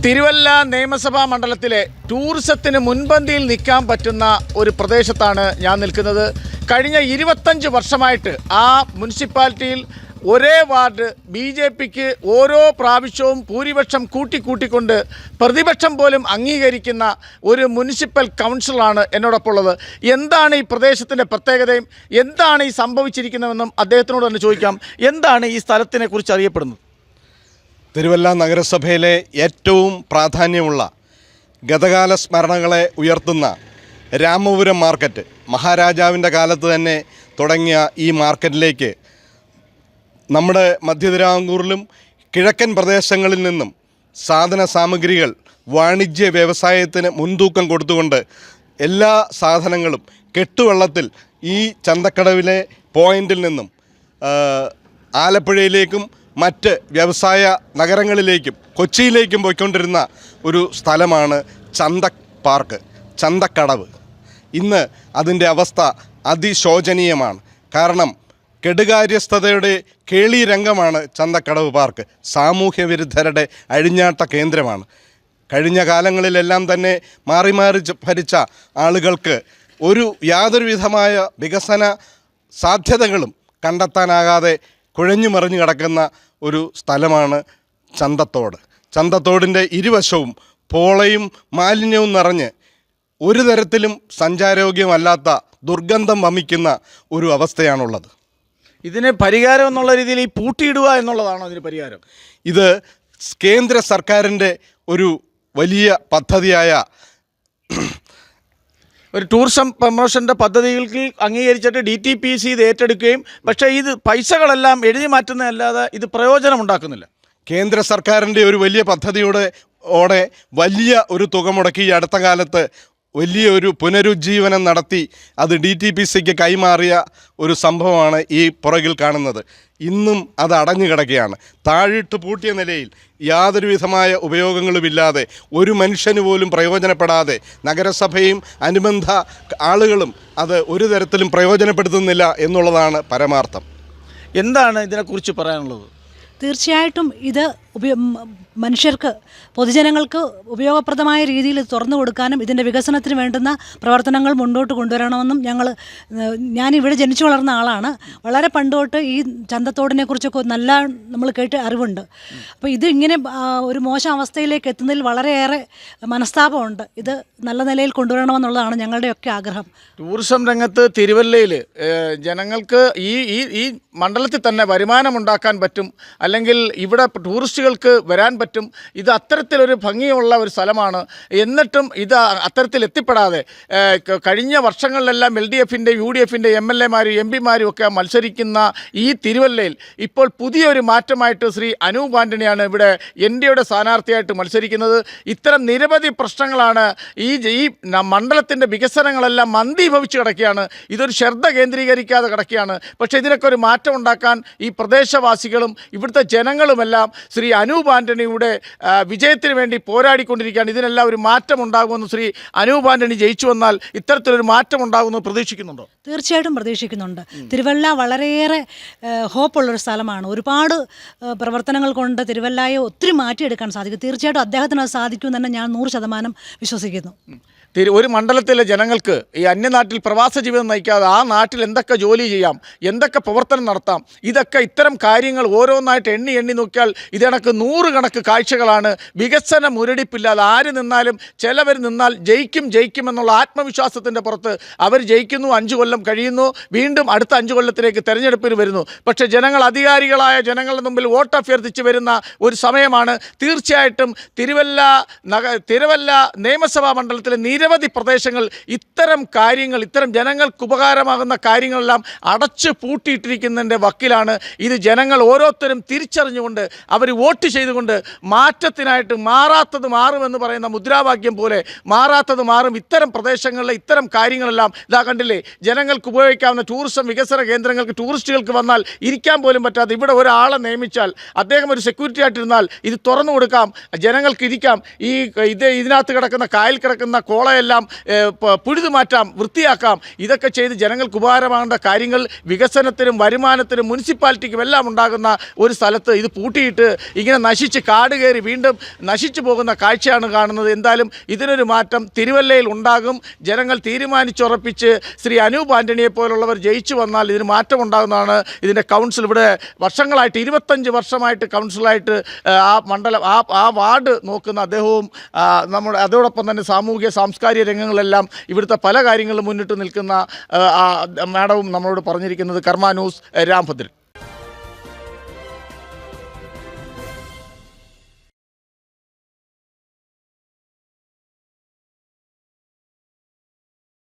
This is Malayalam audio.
തിരുവല്ല നിയമസഭാ മണ്ഡലത്തിലെ ടൂറിസത്തിന് മുൻപന്തിയിൽ നിൽക്കാൻ പറ്റുന്ന ഒരു പ്രദേശത്താണ് ഞാൻ നിൽക്കുന്നത്. കഴിഞ്ഞ 25 വർഷമായിട്ട് ആ മുനിസിപ്പാലിറ്റിയിൽ ഒരേ വാർഡ് BJPക്ക് ഓരോ പ്രാവശ്യവും ഭൂരിപക്ഷം കൂട്ടിക്കൊണ്ട് പ്രതിപക്ഷം പോലും അംഗീകരിക്കുന്ന ഒരു മുനിസിപ്പൽ കൗൺസിലറാണ് എന്നോടൊപ്പം ഉള്ളത്. എന്താണ് ഈ പ്രദേശത്തിൻ്റെ പ്രത്യേകതയും എന്താണ് ഈ സംഭവിച്ചിരിക്കുന്നതെന്നും അദ്ദേഹത്തിനോട് തന്നെ ചോദിക്കാം. എന്താണ് ഈ സ്ഥലത്തിനെ കുറിച്ച് അറിയപ്പെടുന്നത്? തിരുവല്ല നഗരസഭയിലെ ഏറ്റവും പ്രാധാന്യമുള്ള ഗതകാല സ്മരണകളെ ഉയർത്തുന്ന രാമപുരം മാർക്കറ്റ്, മഹാരാജാവിൻ്റെ കാലത്ത് തന്നെ തുടങ്ങിയ ഈ മാർക്കറ്റിലേക്ക് നമ്മുടെ മധ്യ കിഴക്കൻ പ്രദേശങ്ങളിൽ നിന്നും സാധന സാമഗ്രികൾ വാണിജ്യ വ്യവസായത്തിന് മുൻതൂക്കം കൊടുത്തുകൊണ്ട് എല്ലാ സാധനങ്ങളും കെട്ടുവള്ളത്തിൽ ഈ ചന്തക്കടവിലെ പോയിന്റിൽ നിന്നും ആലപ്പുഴയിലേക്കും മറ്റ് വ്യവസായ നഗരങ്ങളിലേക്കും കൊച്ചിയിലേക്കും പോയിക്കൊണ്ടിരുന്ന ഒരു സ്ഥലമാണ് ചന്തക്കടവ്. ഇന്ന് അതിൻ്റെ അവസ്ഥ അതിശോചനീയമാണ്. കാരണം കെടുകാര്യസ്ഥതയുടെ കേളീരംഗമാണ് ചന്തക്കടവ് പാർക്ക്. സാമൂഹ്യ വിരുദ്ധരുടെ അഴിഞ്ഞാട്ട കേന്ദ്രമാണ്. കഴിഞ്ഞ കാലങ്ങളിലെല്ലാം തന്നെ മാറി ഭരിച്ച ആളുകൾക്ക് യാതൊരു വിധമായ വികസന സാധ്യതകളും കണ്ടെത്താനാകാതെ കുഴഞ്ഞു മറിഞ്ഞു കിടക്കുന്ന ഒരു സ്ഥലമാണ് ചന്തത്തോടിൻ്റെ ഇരുവശവും പോളയും മാലിന്യവും നിറഞ്ഞ് ഒരു തരത്തിലും സഞ്ചാരയോഗ്യമല്ലാത്ത ദുർഗന്ധം വമിക്കുന്ന ഒരു അവസ്ഥയാണുള്ളത്. ഇതിന് പരിഹാരം എന്നുള്ള രീതിയിൽ ഈ പൂട്ടിയിടുക എന്നുള്ളതാണോ ഇതിന് പരിഹാരം? ഇത് കേന്ദ്ര സർക്കാരിൻ്റെ ഒരു വലിയ പദ്ധതിയായ ഒരു ടൂറിസം പ്രൊമോഷൻ്റെ പദ്ധതികൾക്ക് അംഗീകരിച്ചിട്ട് DTPC ഇത് ഏറ്റെടുക്കുകയും പക്ഷേ ഇത് പൈസകളെല്ലാം എഴുതി മാറ്റുന്നതല്ലാതെ ഇത് പ്രയോജനമുണ്ടാക്കുന്നില്ല. കേന്ദ്ര സർക്കാരിൻ്റെ ഒരു വലിയ പദ്ധതിയോടെ വലിയ ഒരു തുക മുടക്കി ഈ അടുത്ത കാലത്ത് വലിയൊരു പുനരുജ്ജീവനം നടത്തി അത് DTPCക്ക് കൈമാറിയ ഒരു സംഭവമാണ് ഈ പുറകിൽ കാണുന്നത്. ഇന്നും അത് അടഞ്ഞു കിടക്കുകയാണ്. താഴിട്ട് പൂട്ടിയ നിലയിൽ യാതൊരു വിധമായ ഉപയോഗങ്ങളുമില്ലാതെ ഒരു മനുഷ്യന് പോലും പ്രയോജനപ്പെടാതെ നഗരസഭയും അനുബന്ധ ആളുകളും അത് ഒരു തരത്തിലും പ്രയോജനപ്പെടുത്തുന്നില്ല എന്നുള്ളതാണ് പരമാർത്ഥം. എന്താണ് ഇതിനെക്കുറിച്ച് പറയാനുള്ളത്? തീർച്ചയായിട്ടും ഇത് മനുഷ്യർക്ക്, പൊതുജനങ്ങൾക്ക് ഉപയോഗപ്രദമായ രീതിയിൽ തുറന്നു കൊടുക്കാനും ഇതിൻ്റെ വികസനത്തിന് വേണ്ടുന്ന പ്രവർത്തനങ്ങൾ മുന്നോട്ട് കൊണ്ടുവരണമെന്നും ഞാനിവിടെ ജനിച്ചു വളർന്ന ആളാണ്. വളരെ പണ്ടോട്ട് ഈ ചന്തത്തോടിനെക്കുറിച്ചൊക്കെ നമ്മൾ കേട്ട് അറിവുണ്ട്. അപ്പോൾ ഇത് ഇങ്ങനെ ഒരു മോശം അവസ്ഥയിലേക്ക് എത്തുന്നതിൽ വളരെയേറെ മനസ്താപമുണ്ട്. ഇത് നല്ല നിലയിൽ കൊണ്ടുവരണമെന്നുള്ളതാണ് ഞങ്ങളുടെയൊക്കെ ആഗ്രഹം. ടൂറിസം രംഗത്ത് തിരുവല്ലയിൽ ജനങ്ങൾക്ക് ഈ മണ്ഡലത്തിൽ തന്നെ വരുമാനമുണ്ടാക്കാൻ പറ്റും, അല്ലെങ്കിൽ ഇവിടെ ടൂറിസ്റ്റുകൾക്ക് വരാൻ പറ്റും. ഇത് അത്തരത്തിലൊരു ഭംഗിയുള്ള ഒരു സ്ഥലമാണ്. എന്നിട്ടും ഇത് അത്തരത്തിൽ എത്തിപ്പെടാതെ കഴിഞ്ഞ വർഷങ്ങളിലെല്ലാം LDFൻ്റെ UDFൻ്റെ MLAമാരും MP മാരും ഒക്കെ മത്സരിക്കുന്ന ഈ തിരുവല്ലയിൽ ഇപ്പോൾ പുതിയൊരു മാറ്റമായിട്ട് ശ്രീ അനൂപ് ആൻ്റണിയാണ് ഇവിടെ NDAയുടെ സ്ഥാനാർത്ഥിയായിട്ട് മത്സരിക്കുന്നത്. ഇത്തരം നിരവധി പ്രശ്നങ്ങളാണ് ഈ മണ്ഡലത്തിൻ്റെ വികസനങ്ങളെല്ലാം മന്ദീഭവിച്ച് കിടക്കുകയാണ്. ഇതൊരു ശ്രദ്ധ കേന്ദ്രീകരിക്കാതെ കിടക്കുകയാണ്. പക്ഷേ ഇതിനൊക്കെ ഒരു മാറ്റം ഉണ്ടാക്കാൻ ഈ പ്രദേശവാസികളും ഇവിടുത്തെ ജനങ്ങളുമെല്ലാം ശ്രീ അനൂപ് ആൻ്റണിയുടെ വിജയത്തിന് വേണ്ടി പോരാടിക്കൊണ്ടിരിക്കുകയാണ്. ഇതിനെല്ലാം ഒരു മാറ്റം ഉണ്ടാകുമെന്ന് ശ്രീ അനൂപ് ആൻ്റണി ജയിച്ചു വന്നാൽ ഇത്തരത്തിലൊരു മാറ്റം ഉണ്ടാകുമെന്ന് പ്രതീക്ഷിക്കുന്നുണ്ടോ? തീർച്ചയായിട്ടും പ്രതീക്ഷിക്കുന്നുണ്ട്. തിരുവല്ല വളരെയേറെ ഹോപ്പുള്ളൊരു സ്ഥലമാണ്. ഒരുപാട് പ്രവർത്തനങ്ങൾ കൊണ്ട് തിരുവല്ലയെ ഒത്തിരി മാറ്റിയെടുക്കാൻ സാധിക്കും. തീർച്ചയായിട്ടും അദ്ദേഹത്തിന് അത് സാധിക്കുമെന്ന് തന്നെ ഞാൻ 100% വിശ്വസിക്കുന്നു. ഒരു മണ്ഡലത്തിലെ ജനങ്ങൾക്ക് ഈ അന്യനാട്ടിൽ പ്രവാസ ജീവിതം നയിക്കാതെ ആ നാട്ടിൽ എന്തൊക്കെ ജോലി ചെയ്യാം, എന്തൊക്കെ പ്രവർത്തനം നടത്താം, ഇതൊക്കെ ഇത്തരം കാര്യങ്ങൾ ഓരോന്നായിട്ട് എണ്ണി നോക്കിയാൽ ഇതണക്ക് 100 കണക്ക് കാഴ്ചകളാണ്. വികസന മുരടിപ്പില്ലാതെ ആര് നിന്നാലും ചിലവർ നിന്നാൽ ജയിക്കുമെന്നുള്ള ആത്മവിശ്വാസത്തിൻ്റെ പുറത്ത് അവർ ജയിക്കുന്നു. 5 കൊല്ലം കഴിയുന്നു, വീണ്ടും അടുത്ത 5 കൊല്ലത്തിലേക്ക് തെരഞ്ഞെടുപ്പിന് വരുന്നു. പക്ഷേ അധികാരികളായ ജനങ്ങളുടെ മുമ്പിൽ വോട്ട് അഭ്യർത്ഥിച്ച് വരുന്ന ഒരു സമയമാണ്. തീർച്ചയായിട്ടും തിരുവല്ല നിയമസഭാ മണ്ഡലത്തിലെ നിരവധി പ്രദേശങ്ങൾ ഇത്തരം കാര്യങ്ങൾ, ഇത്തരം ജനങ്ങൾക്ക് ഉപകാരമാകുന്ന കാര്യങ്ങളെല്ലാം അടച്ചു പൂട്ടിയിട്ടിരിക്കുന്നതിൻ്റെ വക്കിലാണ്. ഇത് ജനങ്ങൾ ഓരോരുത്തരും തിരിച്ചറിഞ്ഞുകൊണ്ട് അവർ വോട്ട് ചെയ്തുകൊണ്ട് മാറ്റത്തിനായിട്ട് മാറാത്തത് മാറുമെന്ന് പറയുന്ന മുദ്രാവാക്യം പോലെ മാറാത്തത് മാറും. ഇത്തരം പ്രദേശങ്ങളിലെ ഇത്തരം കാര്യങ്ങളെല്ലാം കണ്ടില്ലേ, ജനങ്ങൾക്ക് ഉപയോഗിക്കാവുന്ന ടൂറിസം വികസന കേന്ദ്രങ്ങൾക്ക് ടൂറിസ്റ്റുകൾക്ക് വന്നാൽ ഇരിക്കാൻ പോലും പറ്റാതെ ഇവിടെ ഒരാളെ നിയമിച്ചാൽ അദ്ദേഹം ഒരു സെക്യൂരിറ്റി ആയിട്ടിരുന്നാൽ ഇത് തുറന്നു കൊടുക്കാം, ജനങ്ങൾക്ക് ഇരിക്കാം. ഇതിനകത്ത് കിടക്കുന്ന കായൽ കിടക്കുന്ന കോള റോഡുകളെല്ലാം പുഴുതു മാറ്റാം, വൃത്തിയാക്കാം. ഇതൊക്കെ ചെയ്ത് ജനങ്ങൾക്ക് ഉപകാരമാകേണ്ട കാര്യങ്ങൾ വികസനത്തിനും വരുമാനത്തിനും മുനിസിപ്പാലിറ്റിക്കും എല്ലാം ഉണ്ടാകുന്ന ഒരു സ്ഥലത്ത് ഇത് പൂട്ടിയിട്ട് ഇങ്ങനെ നശിച്ച് കാട് കയറി വീണ്ടും നശിച്ചു പോകുന്ന കാഴ്ചയാണ് കാണുന്നത്. എന്തായാലും ഇതിനൊരു മാറ്റം തിരുവല്ലയിൽ ഉണ്ടാകും. ജനങ്ങൾ തീരുമാനിച്ചുറപ്പിച്ച് ശ്രീ അനൂപ് ആൻ്റണിയെ പോലുള്ളവർ ജയിച്ചു വന്നാൽ ഇതിന് മാറ്റം ഉണ്ടാകുന്നതാണ്. ഇതിൻ്റെ കൗൺസിൽ ഇവിടെ വർഷങ്ങളായിട്ട് 25 വർഷമായിട്ട് കൗൺസിലായിട്ട് ആ മണ്ഡലം ആ വാർഡ് നോക്കുന്ന അദ്ദേഹവും നമ്മുടെ അതോടൊപ്പം തന്നെ സാമൂഹിക സാംസ്കാരിക രംഗങ്ങളെല്ലാം ഇവിടുത്തെ പല കാര്യങ്ങളിലും മുന്നിട്ട് നിൽക്കുന്ന മാഡവും നമ്മളോട് പറഞ്ഞിരിക്കുന്നത്. കർമ്മ ന്യൂസ്, രാംഭദ്രൻ.